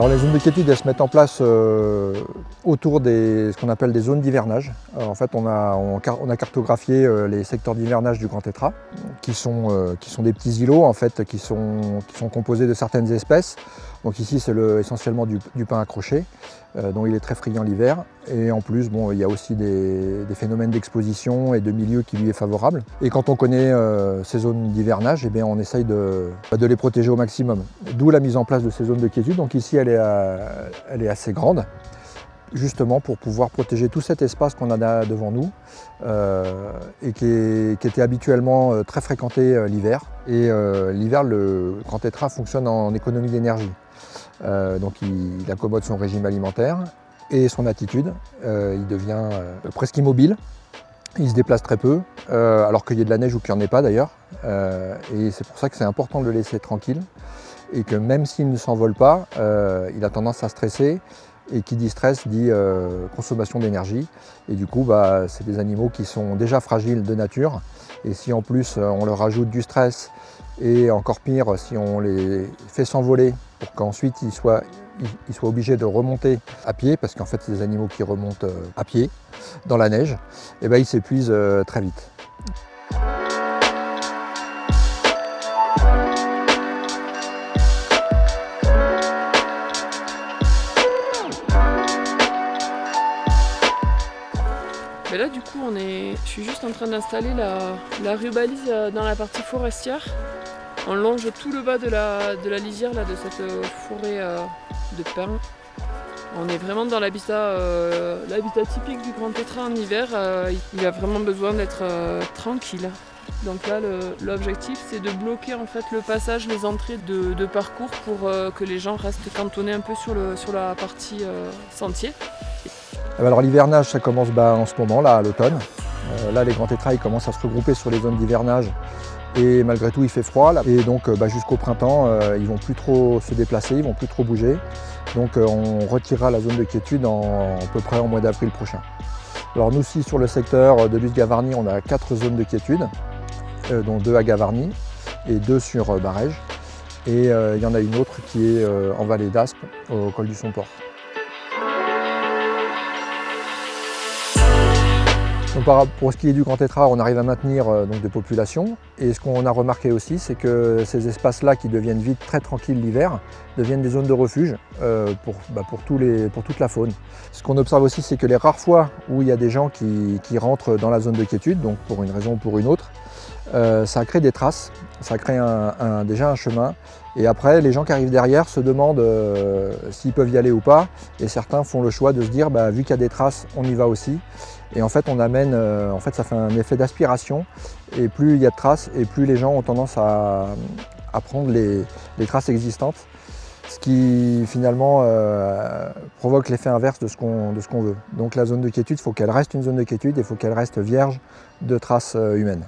Alors les zones de quiétude, elles se mettent en place autour ce qu'on appelle des zones d'hivernage. En fait, on a cartographié les secteurs d'hivernage du Grand Tétras, qui sont des petits îlots en fait, qui sont composés de certaines espèces. Donc ici, c'est essentiellement du pin accroché, dont il est très friand l'hiver. Et en plus, il y a aussi des phénomènes d'exposition et de milieu qui lui est favorable. Et quand on connaît ces zones d'hivernage, on essaye de les protéger au maximum. D'où la mise en place de ces zones de quiétude. Donc ici, elle est assez grande, justement pour pouvoir protéger tout cet espace qu'on a devant nous et qui était habituellement très fréquenté l'hiver. Et l'hiver, le Grand Tétras fonctionne en économie d'énergie. Donc il accommode son régime alimentaire et son attitude. Il devient presque immobile. Il se déplace très peu, alors qu'il y ait de la neige ou qu'il n'y en ait pas d'ailleurs. Et c'est pour ça que c'est important de le laisser tranquille. Et que même s'il ne s'envole pas, il a tendance à stresser. Et qui dit stress dit consommation d'énergie. Et du coup, c'est des animaux qui sont déjà fragiles de nature. Et si en plus on leur ajoute du stress, et encore pire, si on les fait s'envoler pour qu'ensuite ils soient obligés de remonter à pied, parce qu'en fait c'est des animaux qui remontent à pied dans la neige, ils s'épuisent très vite. Mais là du coup je suis juste en train d'installer la rubalise dans la partie forestière. On longe tout le bas de la lisière là, de cette forêt de pins. On est vraiment dans l'habitat typique du Grand Tétras en hiver. Il a vraiment besoin d'être tranquille. Donc là l'objectif c'est de bloquer en fait le passage, les entrées de parcours pour que les gens restent cantonnés un peu sur la partie sentier. Alors l'hivernage ça commence en ce moment, là à l'automne. Là les Grands Tétras ils commencent à se regrouper sur les zones d'hivernage et malgré tout il fait froid. Là. Et donc jusqu'au printemps ils ne vont plus trop se déplacer, ils ne vont plus trop bouger. Donc on retirera la zone de quiétude à peu près en mois d'avril prochain. Alors nous aussi sur le secteur de Luz-Gavarnie on a 4 zones de quiétude, dont 2 à Gavarnie et 2 sur Barèges. Et il y en a une autre qui est en vallée d'Aspe, au col du Somport. Donc, pour ce qui est du Grand Tétras, on arrive à maintenir des populations. Et ce qu'on a remarqué aussi, c'est que ces espaces-là qui deviennent vite très tranquilles l'hiver, deviennent des zones de refuge pour toute la faune. Ce qu'on observe aussi, c'est que les rares fois où il y a des gens qui rentrent dans la zone de quiétude, donc pour une raison ou pour une autre, ça crée des traces, ça crée déjà un chemin. Et après, les gens qui arrivent derrière se demandent s'ils peuvent y aller ou pas. Et certains font le choix de se dire, vu qu'il y a des traces, on y va aussi. Et en fait, ça fait un effet d'aspiration. Et plus il y a de traces, et plus les gens ont tendance à prendre les traces existantes. Ce qui finalement provoque l'effet inverse de ce qu'on veut. Donc la zone de quiétude, il faut qu'elle reste une zone de quiétude et il faut qu'elle reste vierge de traces humaines.